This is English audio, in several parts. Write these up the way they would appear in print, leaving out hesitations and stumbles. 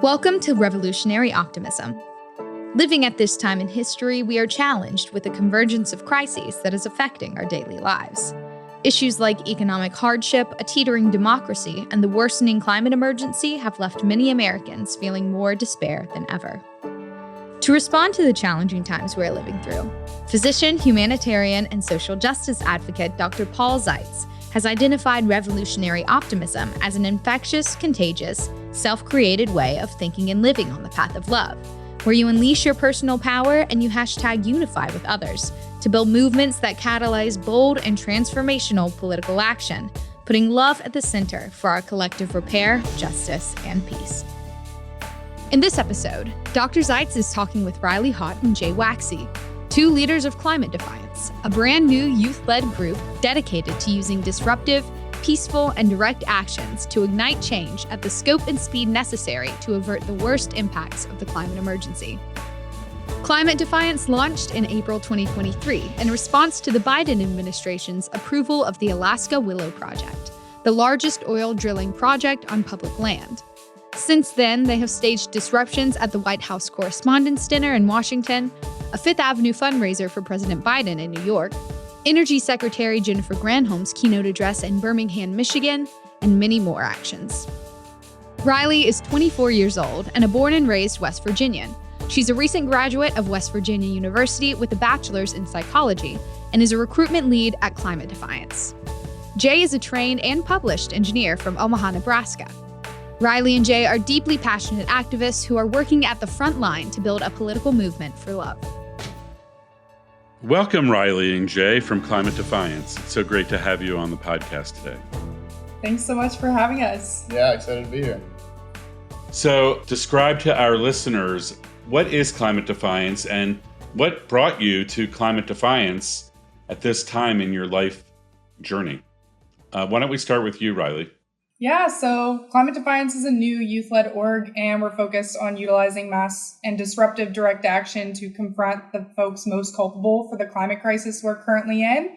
Welcome to Revolutionary Optimism. Living at this time in history, we are challenged with a convergence of crises that is affecting our daily lives. Issues like economic hardship, a teetering democracy, and the worsening climate emergency have left many Americans feeling more despair than ever. To respond to the challenging times we're living through, physician, humanitarian, and social justice advocate Dr. Paul Zeitz has identified revolutionary optimism as an infectious, contagious, self-created way of thinking and living on the path of love, where you unleash your personal power and you #unify with others to build movements that catalyze bold and transformational political action, putting love at the center for our collective repair, justice, and peace. In this episode, Dr. Zeitz is talking with Riley Hott and Jay Waxy, two leaders of Climate Defiance, a brand new youth-led group dedicated to using disruptive, peaceful, and direct actions to ignite change at the scope and speed necessary to avert the worst impacts of the climate emergency. Climate Defiance launched in April 2023 in response to the Biden administration's approval of the Alaska Willow Project, the largest oil drilling project on public land. Since then, they have staged disruptions at the White House Correspondents' Dinner in Washington, a Fifth Avenue fundraiser for President Biden in New York, Energy Secretary Jennifer Granholm's keynote address in Birmingham, Michigan, and many more actions. Riley is 24 years old and a born and raised West Virginian. She's a recent graduate of West Virginia University with a bachelor's in psychology and is a recruitment lead at Climate Defiance. Jay is a trained and published engineer from Omaha, Nebraska. Riley and Jay are deeply passionate activists who are working at the front line to build a political movement for love. Welcome, Riley and Jay from Climate Defiance. It's so great to have you on the podcast today. Thanks so much for having us. Yeah, excited to be here. So, describe to our listeners, what is Climate Defiance and what brought you to Climate Defiance at this time in your life journey? Why don't we start with you, Riley? Yeah, so Climate Defiance is a new youth-led org, and we're focused on utilizing mass and disruptive direct action to confront the folks most culpable for the climate crisis we're currently in.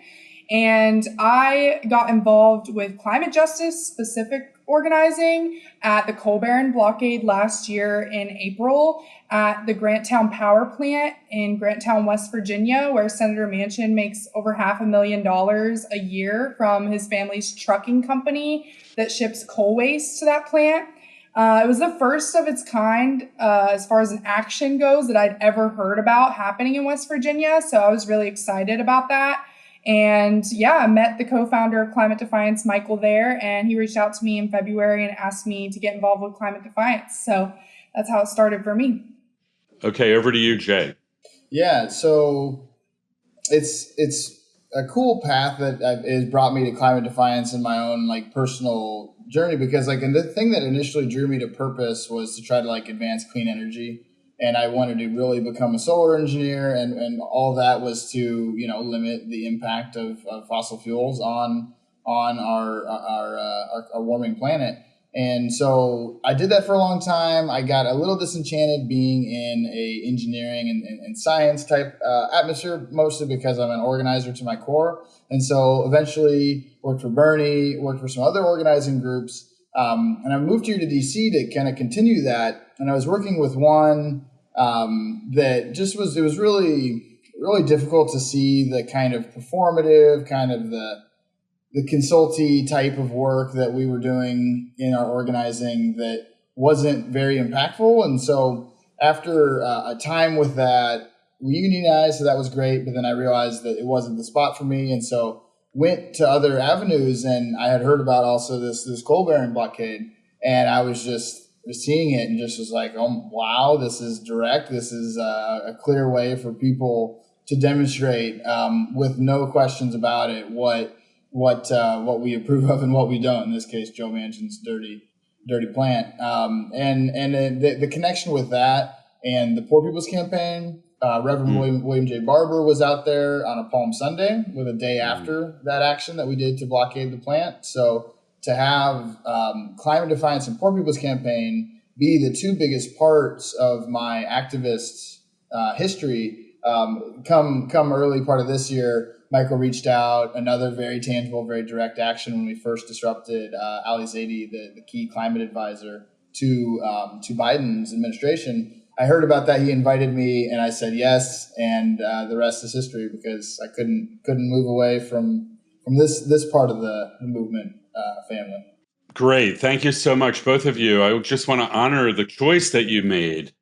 And I got involved with climate justice specific organizing at the coal barren blockade last year in April at the Granttown Power Plant in Granttown, West Virginia, where Senator Manchin makes over $500,000 a year from his family's trucking company that ships coal waste to that plant. It was the first of its kind as far as an action goes that I'd ever heard about happening in West Virginia. So I was really excited about that. And yeah, I met the co-founder of Climate Defiance, Michael, there, and he reached out to me in February and asked me to get involved with Climate Defiance. So that's how it started for me. Okay, over to you, Jay. Yeah, so it's a cool path that has brought me to Climate Defiance in my own personal journey, because and the thing that initially drew me to purpose was to try to advance clean energy. And I wanted to really become a solar engineer, and all that was to limit the impact of fossil fuels on our warming planet. And so I did that for a long time. I got a little disenchanted being in a engineering and science type atmosphere, mostly because I'm an organizer to my core. And so eventually worked for Bernie, worked for some other organizing groups. And I moved here to DC to kind of continue that. And I was working with one that it was really, really difficult to see the kind of performative, kind of the consulty type of work that we were doing in our organizing that wasn't very impactful. And so after a time with that, we unionized, so that was great. But then I realized that it wasn't the spot for me. And so went to other avenues, and I had heard about also this coal barren blockade, and I was just seeing it and just was like, oh wow, this is direct. This is a clear way for people to demonstrate with no questions about it what we approve of and what we don't. In this case, Joe Manchin's dirty plant, and the connection with that and the Poor People's Campaign. Reverend William J. Barber was out there on a Palm Sunday with a day after that action that we did to blockade the plant. So to have Climate Defiance and Poor People's Campaign be the two biggest parts of my activist history, come early part of this year, Michael reached out, another very tangible, very direct action when we first disrupted Ali Zaidi, the key climate advisor to Biden's administration, I heard about that. He invited me, and I said yes, and the rest is history because I couldn't move away from this part of the movement family. Great. Thank you so much, both of you. I just want to honor the choice that you made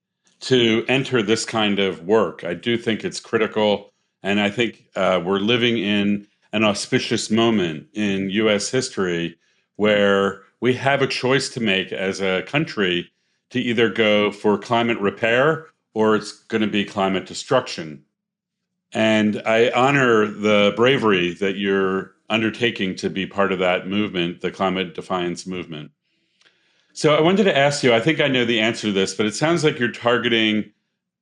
to enter this kind of work. I do think it's critical, and I think we're living in an auspicious moment in U.S. history where we have a choice to make as a country to either go for climate repair or it's going to be climate destruction. And I honor the bravery that you're undertaking to be part of that movement, the Climate Defiance movement. So I wanted to ask you, I think I know the answer to this, but it sounds like you're targeting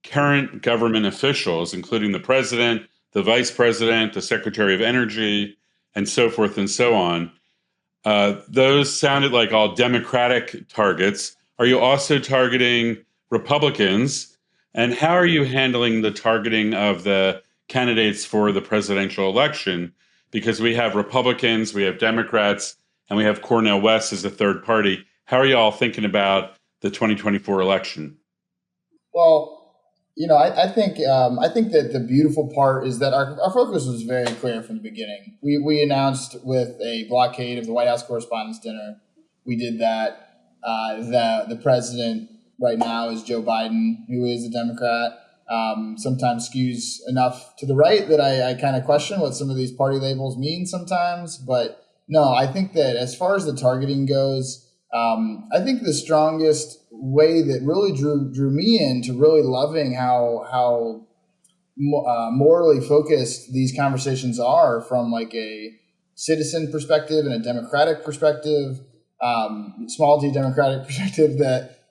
current government officials, including the president, the vice president, the secretary of energy, and so forth and so on. Those sounded like all Democratic targets. Are you also targeting Republicans? And how are you handling the targeting of the candidates for the presidential election? Because we have Republicans, we have Democrats, and we have Cornel West as a third party. How are you all thinking about the 2024 election? Well, I think that the beautiful part is that our focus was very clear from the beginning. We announced with a blockade of the White House Correspondents' Dinner. We did that. The president right now is Joe Biden, who is a Democrat. Sometimes skews enough to the right that I kind of question what some of these party labels mean sometimes. But no, I think that as far as the targeting goes, I think the strongest way that really drew me into really loving how morally focused these conversations are from like a citizen perspective and a democratic perspective, small d democratic perspective,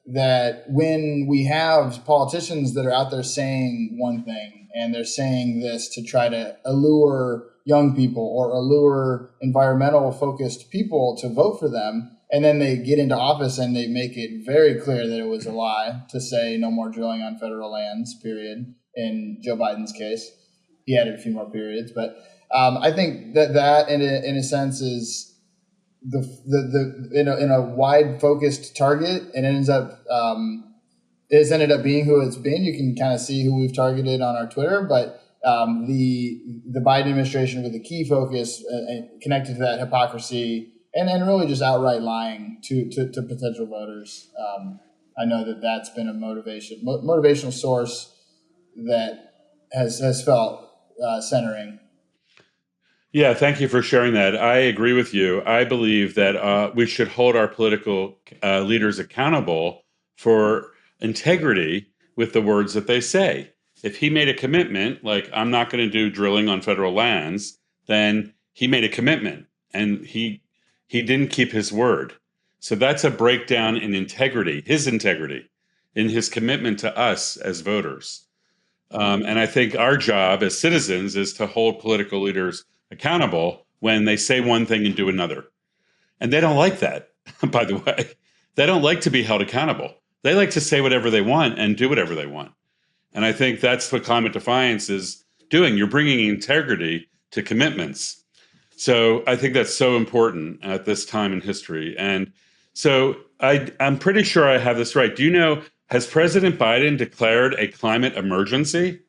that when we have politicians that are out there saying one thing and they're saying this to try to allure young people or allure environmental focused people to vote for them, and then they get into office and they make it very clear that it was a lie to say no more drilling on federal lands, period. In Joe Biden's case, he added a few more periods. But I think that in a sense is in a wide focused target, and it has ended up being who it's been. You can kind of see who we've targeted on our Twitter, but the Biden administration with a key focus connected to that hypocrisy and really just outright lying to potential voters. I know that's been a motivational source that has felt centering. Yeah, thank you for sharing that. I agree with you. I believe that we should hold our political leaders accountable for integrity with the words that they say. If he made a commitment, like I'm not going to do drilling on federal lands, then he made a commitment and he didn't keep his word. So that's a breakdown in integrity, in his commitment to us as voters. And I think our job as citizens is to hold political leaders accountable when they say one thing and do another. And they don't like that, by the way. They don't like to be held accountable. They like to say whatever they want and do whatever they want. And I think that's what Climate Defiance is doing. You're bringing integrity to commitments. So I think that's so important at this time in history. And so I'm pretty sure I have this right. Do you know, has President Biden declared a climate emergency?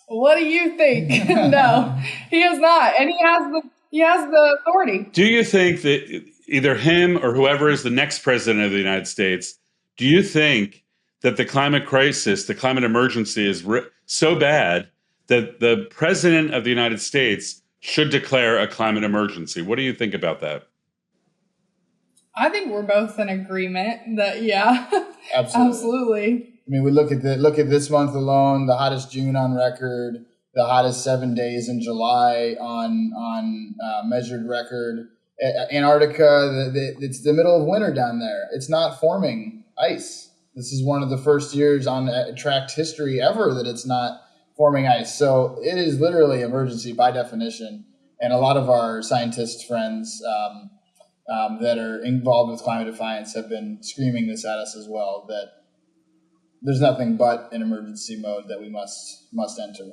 What do you think? No, he has not. And he has the authority. Do you think that either him or whoever is the next president of the United States, do you think that the climate crisis, the climate emergency is so bad that the president of the United States should declare a climate emergency? What do you think about that? I think we're both in agreement that, yeah, absolutely. I mean, we look at this month alone, the hottest June on record, the hottest 7 days in July on measured record. Antarctica, it's the middle of winter down there. It's not forming ice. This is one of the first years on tracked history ever that it's not forming ice. So it is literally emergency by definition. And a lot of our scientist friends that are involved with Climate Defiance have been screaming this at us as well, that there's nothing but an emergency mode that we must enter.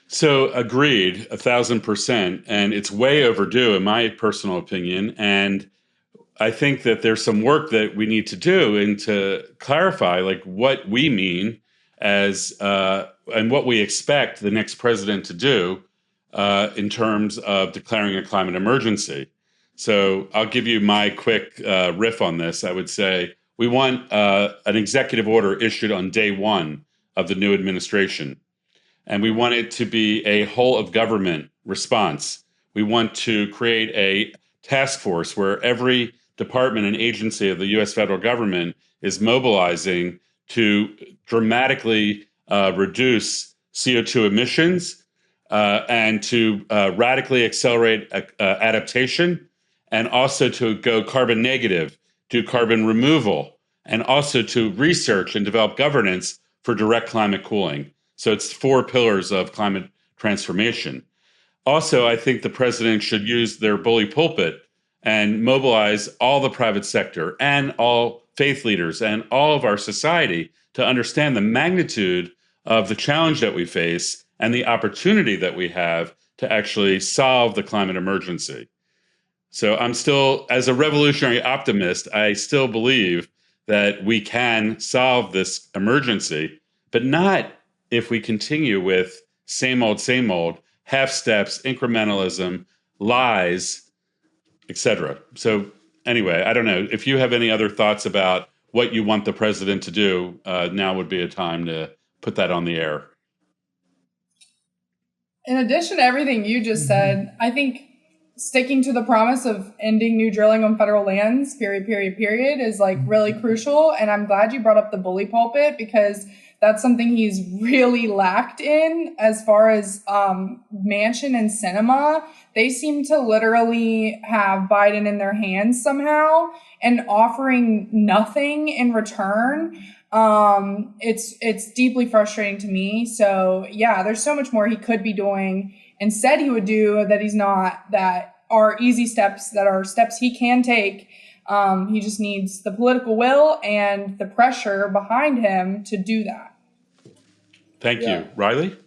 So agreed, 1,000%. And it's way overdue, in my personal opinion. And I think that there's some work that we need to do and to clarify like what we mean as and what we expect the next president to do in terms of declaring a climate emergency. So I'll give you my quick riff on this. I would say we want an executive order issued on day one of the new administration. And we want it to be a whole of government response. We want to create a task force where every department and agency of the U.S. federal government is mobilizing to dramatically reduce CO2 emissions and to radically accelerate adaptation, and also to go carbon negative, do carbon removal, and also to research and develop governance for direct climate cooling. So it's 4 pillars of climate transformation. Also, I think the president should use their bully pulpit and mobilize all the private sector and all faith leaders and all of our society to understand the magnitude of the challenge that we face and the opportunity that we have to actually solve the climate emergency. So I'm still, as a revolutionary optimist, I still believe that we can solve this emergency, but not if we continue with same old, half steps, incrementalism, lies, etc. So anyway, I don't know. If you have any other thoughts about what you want the president to do, now would be a time to put that on the air. In addition to everything you just said, I think sticking to the promise of ending new drilling on federal lands, period, is like really crucial. And I'm glad you brought up the bully pulpit, because that's something he's really lacked in as far as Manchin and Sinema. They seem to literally have Biden in their hands somehow and offering nothing in return. It's deeply frustrating to me. So yeah, there's so much more he could be doing and said he would do that he's not, that are easy steps, that are steps he can take. He just needs the political will and the pressure behind him to do that. Thank you. Riley?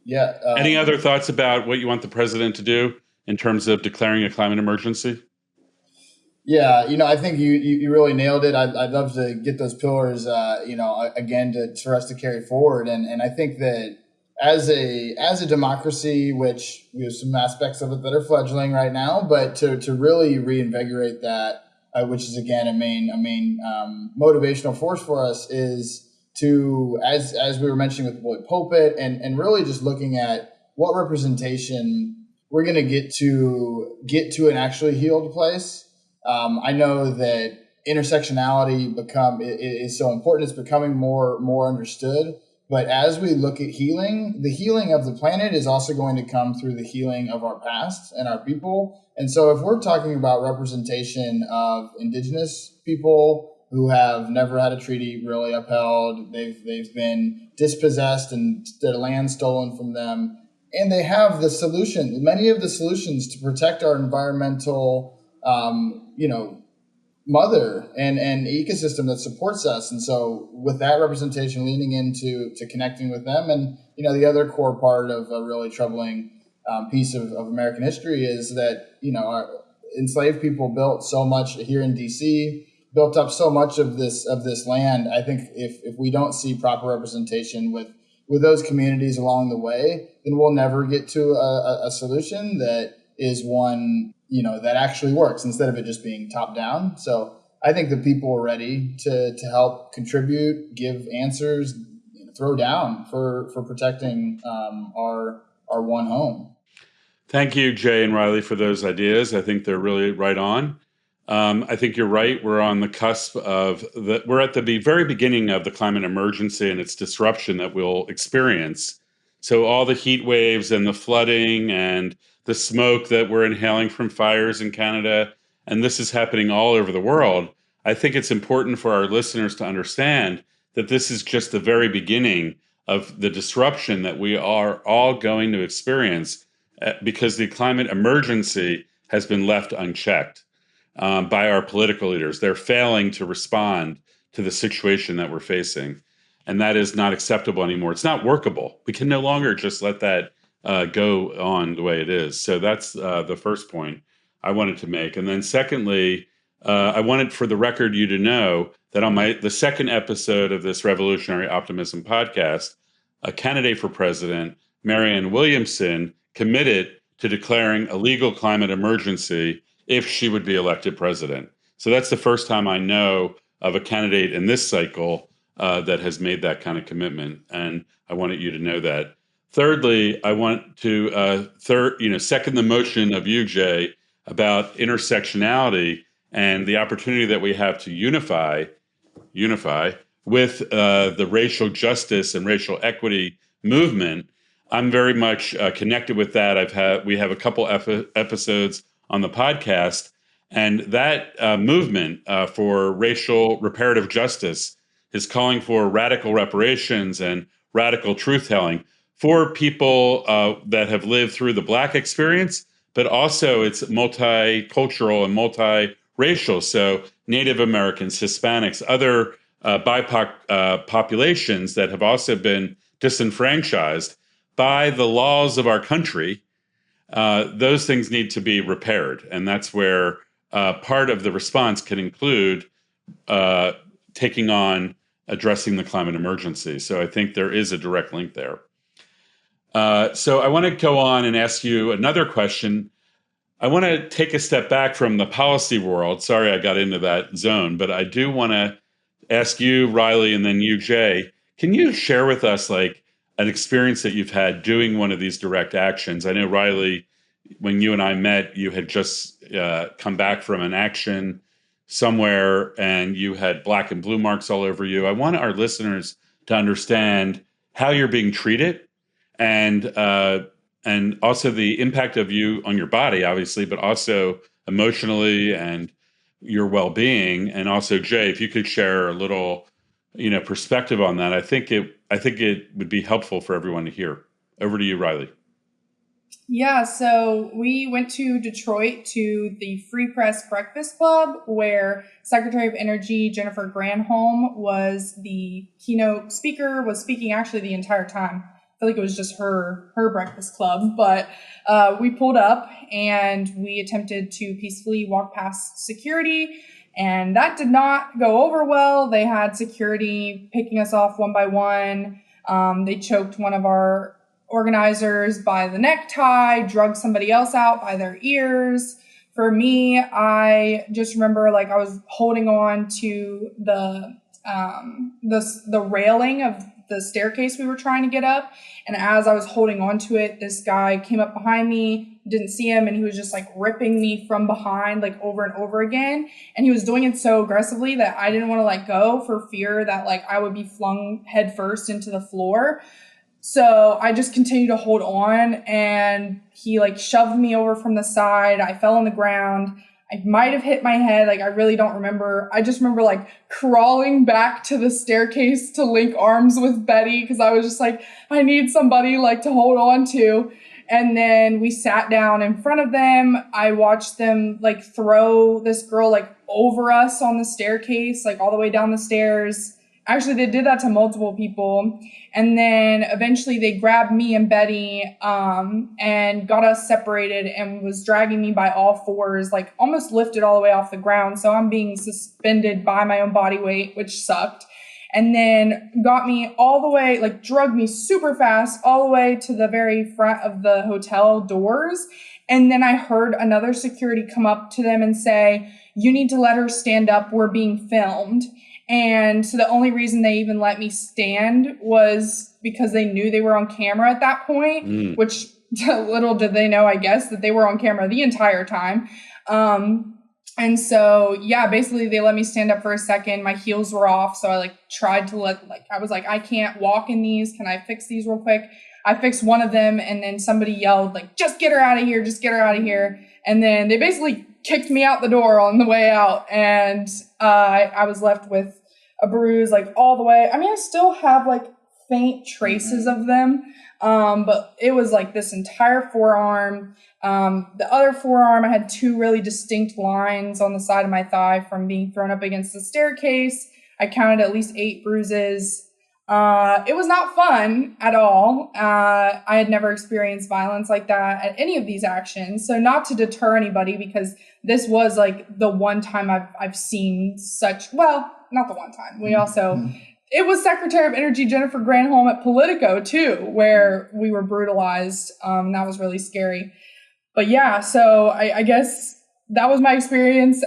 Yeah. Any other thoughts about what you want the president to do in terms of declaring a climate emergency? Yeah, I think you really nailed it. I'd love to get those pillars, again, for us to carry forward. And I think that as a democracy, which we have some aspects of it that are fledgling right now, but to really reinvigorate that, which is again a main motivational force for us, is to, as we were mentioning with the bully pulpit, and really just looking at what representation we're going to get to an actually healed place. I know that intersectionality is so important. It's becoming more understood. But as we look at healing, the healing of the planet is also going to come through the healing of our past and our people. And so if we're talking about representation of indigenous people who have never had a treaty really upheld, they've been dispossessed and their land stolen from them, and they have many of the solutions to protect our environmental, mother and ecosystem that supports us. And so with that representation, leaning into connecting with them. And, the other core part of a really troubling piece of American history is that, our enslaved people built so much here in DC, built up so much of this land. I think if we don't see proper representation with those communities along the way, then we'll never get to a solution that is one that actually works, instead of it just being top down. So I think the people are ready to help contribute, give answers, throw down for protecting our one home. Thank you, Jay and Riley, for those ideas. I think they're really right on. I think you're right. We're on the cusp we're at the very beginning of the climate emergency and its disruption that we'll experience. So all the heat waves and the flooding and the smoke that we're inhaling from fires in Canada, and this is happening all over the world. I think it's important for our listeners to understand that this is just the very beginning of the disruption that we are all going to experience because the climate emergency has been left unchecked by our political leaders. They're failing to respond to the situation that we're facing, and that is not acceptable anymore. It's not workable. We can no longer just let that go on the way it is. So that's the first point. I wanted to make. And then secondly, I wanted for the record you to know that on the second episode of this Revolutionary Optimism podcast, a candidate for president, Marianne Williamson, committed to declaring a legal climate emergency if she would be elected president. So that's the first time I know of a candidate in this cycle that has made that kind of commitment. And I wanted you to know that. Thirdly, I want to second the motion of you, Jay, about intersectionality and the opportunity that we have to unify with the racial justice and racial equity movement. I'm very much connected with that. We have a couple episodes on the podcast, and that movement for racial reparative justice is calling for radical reparations and radical truth-telling for people that have lived through the Black experience, but also it's multicultural and multiracial. So Native Americans, Hispanics, other BIPOC populations that have also been disenfranchised by the laws of our country. Those things need to be repaired. And that's where part of the response can include taking on addressing the climate emergency. So I think there is a direct link there. So I want to go on and ask you another question. I want to take a step back from the policy world. Sorry, I got into that zone, but I do want to ask you, Riley, and then you, Jay, can you share with us like an experience that you've had doing one of these direct actions? I know, Riley, when you and I met, you had just come back from an action somewhere and you had black and blue marks all over you. I want our listeners to understand how you're being treated and also the impact of you on your body, obviously, but also emotionally and your well-being. And also, Jay, if you could share a little, perspective on that, I think it would be helpful for everyone to hear. Over to you, Riley. Yeah, so we went to Detroit to the Free Press Breakfast Club, where Secretary of Energy Jennifer Granholm was the keynote speaker, was speaking actually the entire time. I feel like it was just her breakfast club, but we pulled up and we attempted to peacefully walk past security, and that did not go over well. They had security picking us off one by one. They choked one of our organizers by the necktie, drugged somebody else out by their ears. For me, I just remember like I was holding on to the railing of the staircase we were trying to get up. And as I was holding on to it, this guy came up behind me, didn't see him, and he was just like ripping me from behind like over and over again. And he was doing it so aggressively that I didn't want to let go for fear that like I would be flung headfirst into the floor. So I just continued to hold on, and he like shoved me over from the side. I fell on the ground. I might have hit my head. Like, I really don't remember. I just remember like crawling back to the staircase to link arms with Betty, because I was just like, I need somebody like to hold on to. And then we sat down in front of them. I watched them like throw this girl like over us on the staircase, like all the way down the stairs. Actually, they did that to multiple people. And then eventually they grabbed me and Betty and got us separated and was dragging me by all fours, like almost lifted all the way off the ground. So I'm being suspended by my own body weight, which sucked. And then got me all the way, like drugged me super fast all the way to the very front of the hotel doors. And then I heard another security come up to them and say, "You need to let her stand up. We're being filmed." And so the only reason they even let me stand was because they knew they were on camera at that point, which little did they know, I guess, that they were on camera the entire time. And so, yeah, basically they let me stand up for a second. My heels were off. So I tried to I was like, I can't walk in these. Can I fix these real quick? I fixed one of them, and then somebody yelled just get her out of here. Just get her out of here. And then they basically kicked me out the door on the way out. And I was left with a bruise all the way. I mean, I still have faint traces of them. But it was this entire forearm. The other forearm, I had two really distinct lines on the side of my thigh from being thrown up against the staircase. I counted at least 8 bruises. It was not fun at all. I had never experienced violence like that at any of these actions. So not to deter anybody, because this was like the one time I've seen such, well, not the one time. We also, it was Secretary of Energy Jennifer Granholm at Politico too, where we were brutalized. That was really scary. But yeah, so I guess that was my experience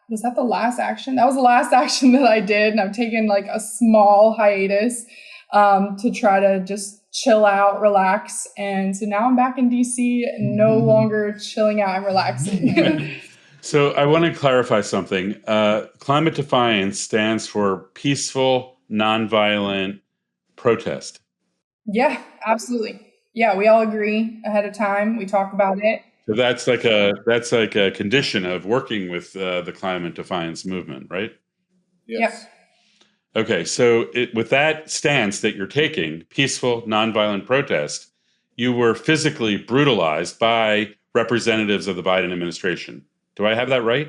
was that the last action? That was the last action that I did. And I've taken like a small hiatus to try to just chill out, relax. And so now I'm back in DC and no longer chilling out and relaxing. So I want to clarify something. Climate Defiance stands for peaceful, nonviolent protest. Yeah, absolutely. Yeah, we all agree ahead of time. We talk about it. So that's like a condition of working with the Climate Defiance movement, right? Yes. Yep. Okay, so with that stance that you're taking, peaceful, nonviolent protest, you were physically brutalized by representatives of the Biden administration. Do I have that right?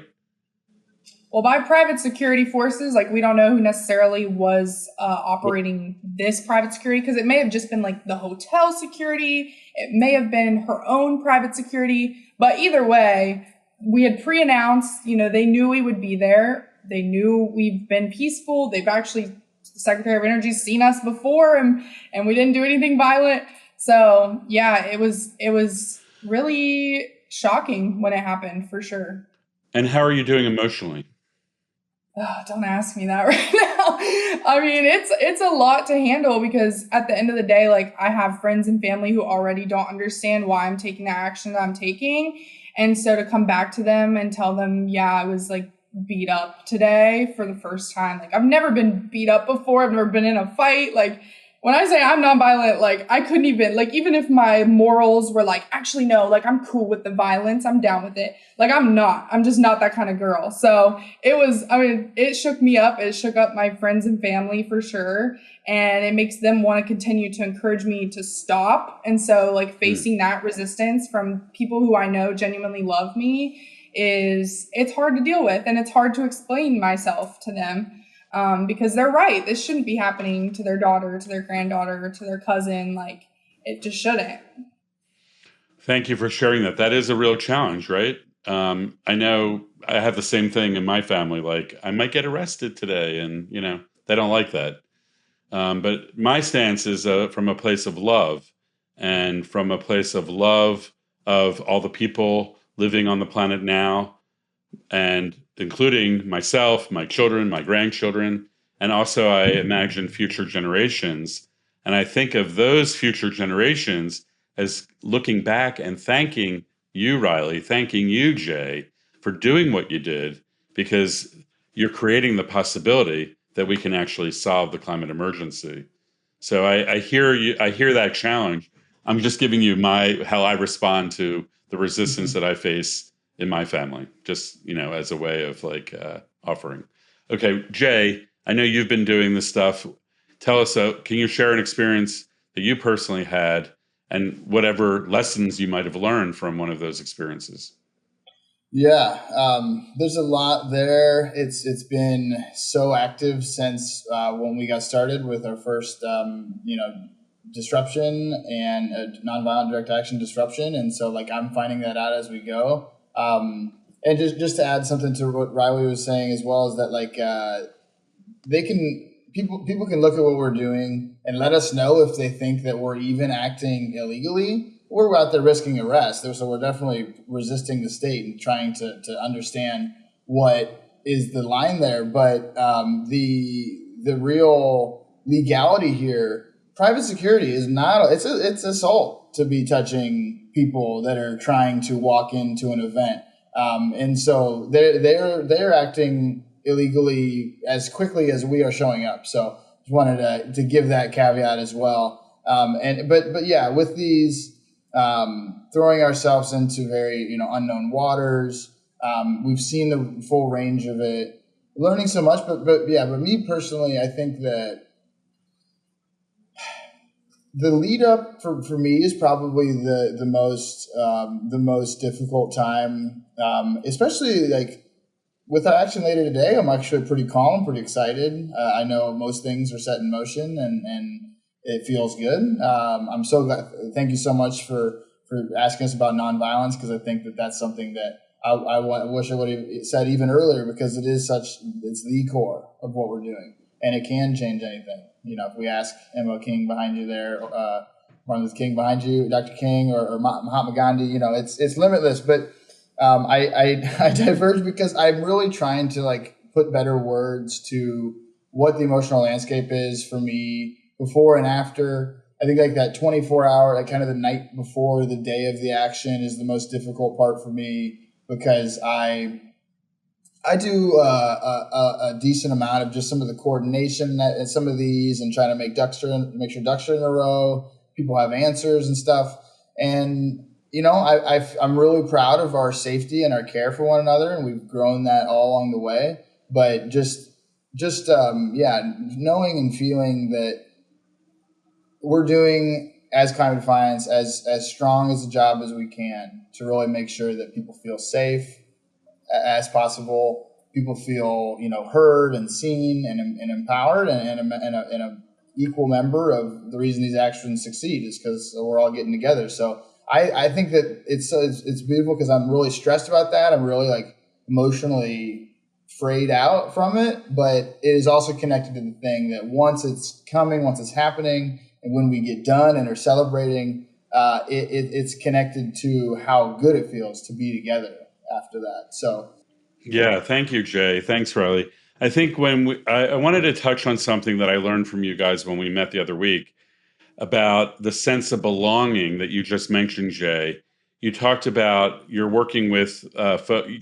Well, by private security forces, like we don't know who necessarily was operating this private security, because it may have just been like the hotel security. It may have been her own private security. But either way, we had pre-announced, they knew we would be there. They knew we've been peaceful. They've actually, the Secretary of Energy's seen us before and we didn't do anything violent. So yeah, it was really shocking when it happened, for sure. And how are you doing emotionally? Oh, don't ask me that right now. I mean, it's a lot to handle, because at the end of the day, like, I have friends and family who already don't understand why I'm taking the action that I'm taking. And so to come back to them and tell them, yeah, I was like beat up today for the first time. Like, I've never been beat up before. I've never been in a fight. Like, when I say I'm nonviolent, like, I couldn't even, like, even if my morals were like, actually, no, like, I'm cool with the violence, I'm down with it. Like, I'm just not that kind of girl. So it shook me up. It shook up my friends and family for sure. And it makes them want to continue to encourage me to stop. And so, like, facing that resistance from people who I know genuinely love me it's hard to deal with. And it's hard to explain myself to them. Because they're right. This shouldn't be happening to their daughter, to their granddaughter, to their cousin. Like, it just shouldn't. Thank you for sharing that. That is a real challenge, right? I know I have the same thing in my family. Like, I might get arrested today, and, they don't like that. But my stance is from a place of love, and from a place of love of all the people living on the planet now, and including myself, my children, my grandchildren, and also I imagine future generations. And I think of those future generations as looking back and thanking you, Riley, thanking you, Jay, for doing what you did, because you're creating the possibility that we can actually solve the climate emergency. So I hear you. I hear that challenge. I'm just giving you how I respond to the resistance that I face in my family, just, as a way of offering. Okay, Jay, I know you've been doing this stuff. Tell us, can you share an experience that you personally had and whatever lessons you might have learned from one of those experiences? Yeah, there's a lot there. It's been so active since when we got started with our first, disruption and nonviolent direct action disruption. And so, like, I'm finding that out as we go. And just to add something to what Riley was saying as well, is that people can look at what we're doing and let us know if they think that we're even acting illegally, or we're out there risking arrest. So we're definitely resisting the state and trying to understand what is the line there. But the real legality here, private security is not. It's assault to be touching people that are trying to walk into an event, and so they're acting illegally as quickly as we are showing up. So just wanted to give that caveat as well. But yeah, with these throwing ourselves into very unknown waters, we've seen the full range of it, learning so much. But me personally, I think that the lead up for me is probably the most difficult time, especially like with our action later today, I'm actually pretty calm, pretty excited. I know most things are set in motion, and it feels good. I'm so glad. Thank you so much for asking us about nonviolence, because I think that's something that I wish I would have said even earlier, because it's the core of what we're doing, and it can change anything. If we ask M.L. King behind you there, Martin Luther King behind you, Dr. King, or Mahatma Gandhi, it's limitless. But I diverge because I'm really trying to put better words to what the emotional landscape is for me before and after. I think that 24-hour, kind of the night before the day of the action, is the most difficult part for me, because I do a decent amount of just some of the coordination at some of these, and trying to make sure ducks are in a row. People have answers and stuff, and I'm really proud of our safety and our care for one another, and we've grown that all along the way. But just knowing and feeling that we're doing, as Climate Defiance, as strong as a job as we can to really make sure that people feel safe as possible. People feel, heard and seen and empowered, and a equal member of the reason these actions succeed is because we're all getting together. So I think that it's beautiful, because I'm really stressed about that. I'm really emotionally frayed out from it, but it is also connected to the thing that once it's coming, once it's happening, and when we get done and are celebrating, it's connected to how good it feels to be together after that. So, yeah, thank you, Jay. Thanks, Riley. I think I wanted to touch on something that I learned from you guys when we met the other week about the sense of belonging that you just mentioned, Jay. You talked about you're working with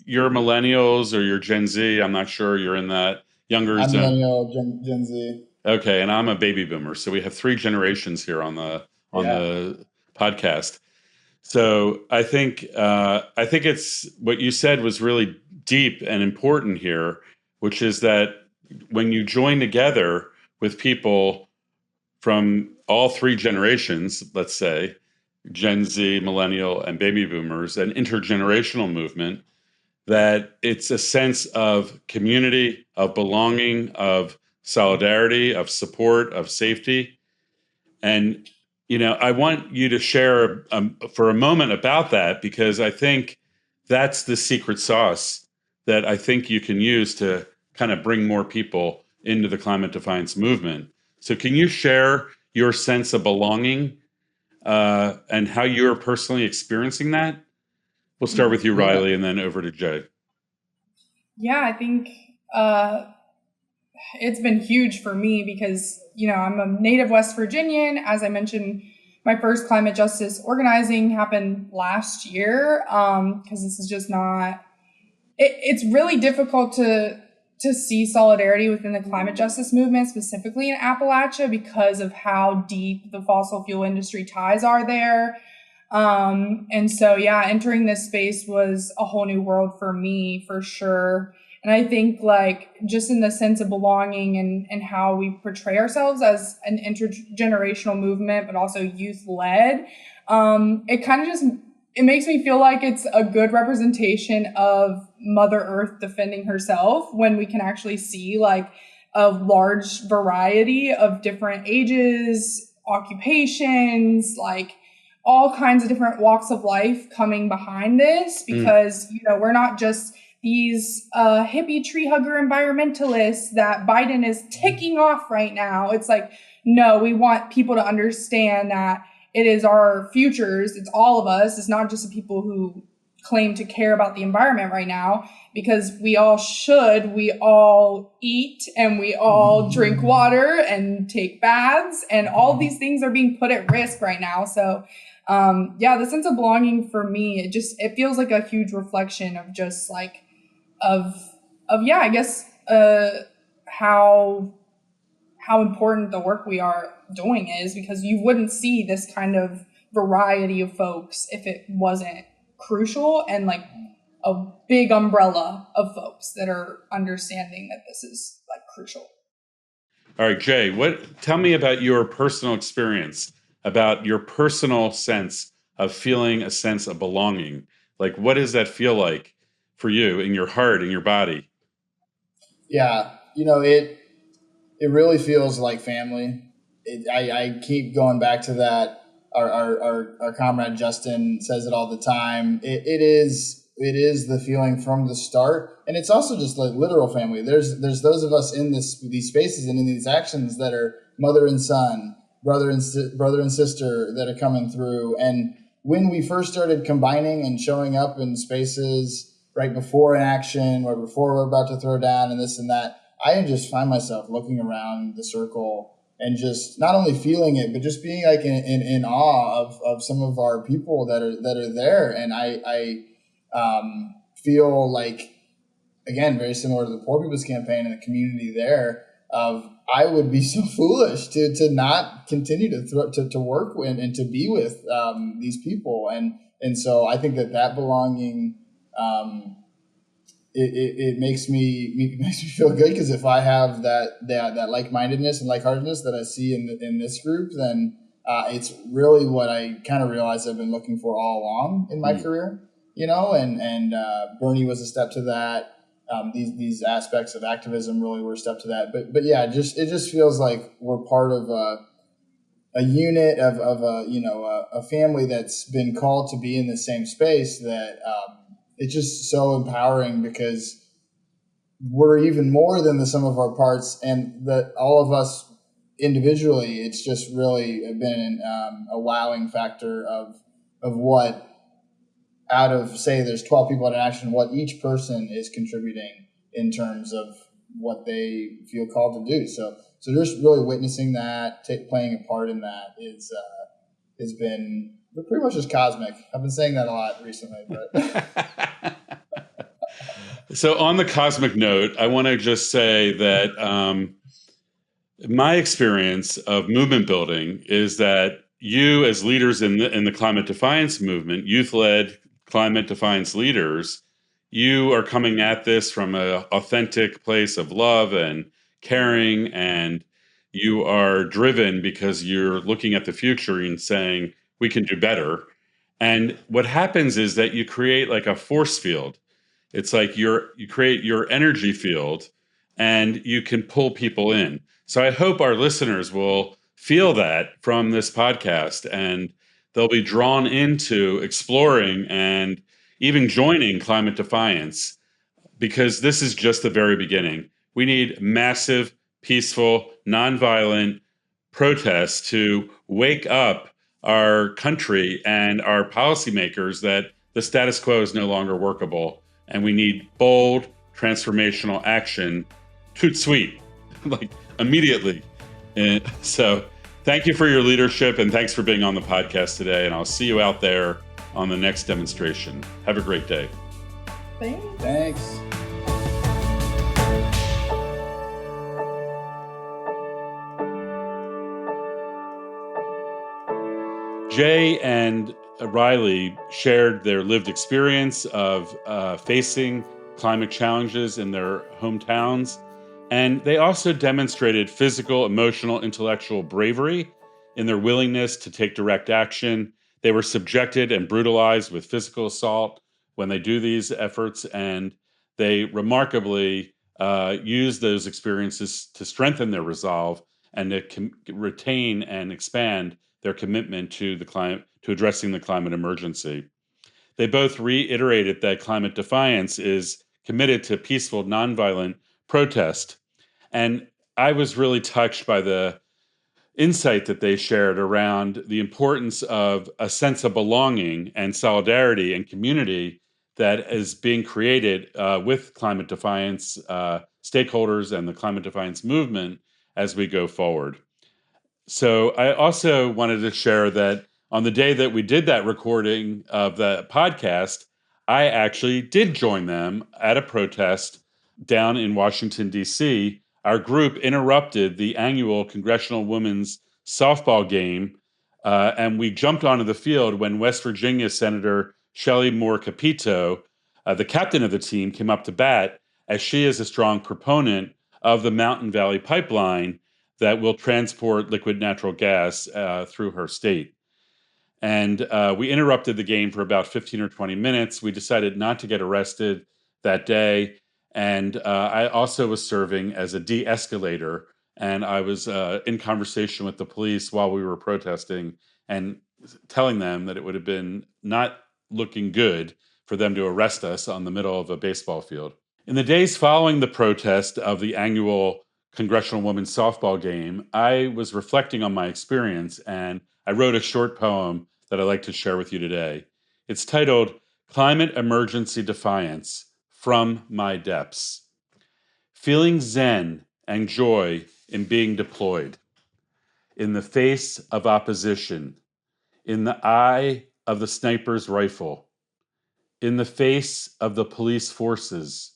you're millennials or you're Gen Z. I'm not sure you're in that younger I'm zone. millennial, Gen Z. Okay, and I'm a baby boomer, so we have 3 generations here on the podcast. So I think it's what you said was really deep and important here, which is that when you join together with people from all 3 generations, let's say Gen Z, millennial, and baby boomers, an intergenerational movement, that it's a sense of community, of belonging, of solidarity, of support, of safety. And, I want you to share for a moment about that, because I think that's the secret sauce that I think you can use to kind of bring more people into the climate defiance movement. So can you share your sense of belonging and how you're personally experiencing that? We'll start with you, Riley, and then over to Jay. Yeah, I think it's been huge for me because, I'm a native West Virginian. As I mentioned, my first climate justice organizing happened last year, because this is just not, it's really difficult to see solidarity within the climate justice movement, specifically in Appalachia, because of how deep the fossil fuel industry ties are there. And so, entering this space was a whole new world for me, for sure. And I think just in the sense of belonging and how we portray ourselves as an intergenerational movement, but also youth led, it kind of it makes me feel like it's a good representation of Mother Earth defending herself, when we can actually see a large variety of different ages, occupations, all kinds of different walks of life coming behind this, because, we're not just these hippie tree hugger environmentalists that Biden is ticking off right now. It's no, we want people to understand that it is our futures. It's all of us. It's not just the people who claim to care about the environment right now, because we all eat and we all drink water and take baths, and all these things are being put at risk right now. So the sense of belonging for me, it feels like a huge reflection of just how important the work we are doing is, because you wouldn't see this kind of variety of folks if it wasn't crucial and a big umbrella of folks that are understanding that this is crucial. All right, Jay, tell me about your personal experience, about your personal sense of feeling a sense of belonging. What does that feel like for you in your heart, in your body? Yeah, it really feels like family. I keep going back to that. Our comrade Justin says it all the time. It is the feeling from the start, and it's also just like literal family. There's those of us in these spaces and in these actions that are mother and son, brother and sister that are coming through. And when we first started combining and showing up in spaces right before an action or before we're about to throw down and this and that, I just find myself looking around the circle and just not only feeling it, but just being like in awe of some of our people that are there. And I feel like, again, very similar to the Poor People's Campaign and the community there, of I would be so foolish to not continue to work with and to be with these people. And so I think that belonging, it makes me feel good, because if I have that like-mindedness and like-heartedness that I see in this group, then it's really what I kind of realized I've been looking for all along in my career, and Bernie was a step to that. These aspects of activism really were a step to that. But yeah, it just feels like we're part of a unit of a family that's been called to be in the same space, that it's just so empowering, because we're even more than the sum of our parts, and that all of us individually, it's just really been a wowing factor of what, out of, say, there's 12 people in action, what each person is contributing in terms of what they feel called to do. So just really witnessing that, playing a part in that has been pretty much just cosmic. I've been saying that a lot recently, but. So on the cosmic note, I want to just say that my experience of movement building is that you, as leaders in the climate defiance movement, youth-led climate defiance leaders, you are coming at this from an authentic place of love and caring, and you are driven because you're looking at the future and saying, we can do better. And what happens is that you create like a force field. It's like you create your energy field, and you can pull people in. So I hope our listeners will feel that from this podcast, and they'll be drawn into exploring and even joining Climate Defiance, because this is just the very beginning. We need massive, peaceful, nonviolent protests to wake up our country and our policymakers that the status quo is no longer workable. And we need bold, transformational action, tout suite, like immediately. And so thank you for your leadership, and thanks for being on the podcast today. And I'll see you out there on the next demonstration. Have a great day. Thanks. Jay and Riley shared their lived experience of facing climate challenges in their hometowns, and they also demonstrated physical, emotional, intellectual bravery in their willingness to take direct action. They were subjected and brutalized with physical assault when they do these efforts, and they remarkably use those experiences to strengthen their resolve and to retain and expand their commitment to addressing the climate emergency. They both reiterated that Climate Defiance is committed to peaceful, nonviolent protest. And I was really touched by the insight that they shared around the importance of a sense of belonging and solidarity and community that is being created with Climate Defiance stakeholders and the Climate Defiance movement as we go forward. So I also wanted to share that on the day that we did that recording of the podcast, I actually did join them at a protest down in Washington, D.C. Our group interrupted the annual Congressional Women's Softball game, and we jumped onto the field when West Virginia Senator Shelley Moore Capito, the captain of the team, came up to bat, as she is a strong proponent of the Mountain Valley Pipeline that will transport liquid natural gas through her state. And we interrupted the game for about 15 or 20 minutes. We decided not to get arrested that day. And I also was serving as a de-escalator, and I was in conversation with the police while we were protesting and telling them that it would have been not looking good for them to arrest us on the middle of a baseball field. In the days following the protest of the annual Congressional Women's Softball game, I was reflecting on my experience, and I wrote a short poem that I'd like to share with you today. It's titled Climate Emergency Defiance, From My Depths. Feeling zen and joy in being deployed, in the face of opposition, in the eye of the sniper's rifle, in the face of the police forces,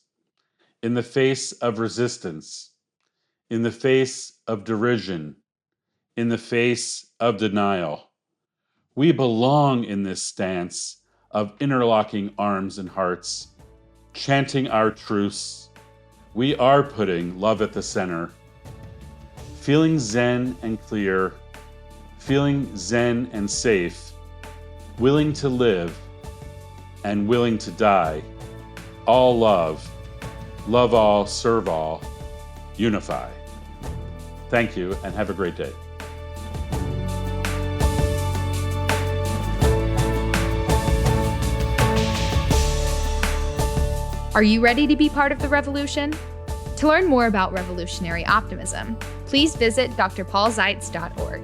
in the face of resistance, in the face of derision, in the face of denial. We belong in this stance of interlocking arms and hearts, chanting our truce. We are putting love at the center, feeling zen and clear, feeling zen and safe, willing to live and willing to die. All love, love all, serve all, unify. Thank you and have a great day. Are you ready to be part of the revolution? To learn more about revolutionary optimism, please visit drpaulzeitz.org.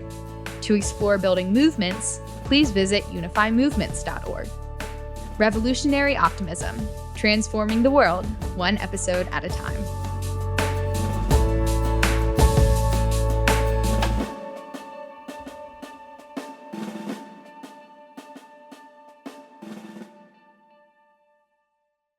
To explore building movements, please visit unifymovements.org. Revolutionary Optimism, transforming the world one episode at a time.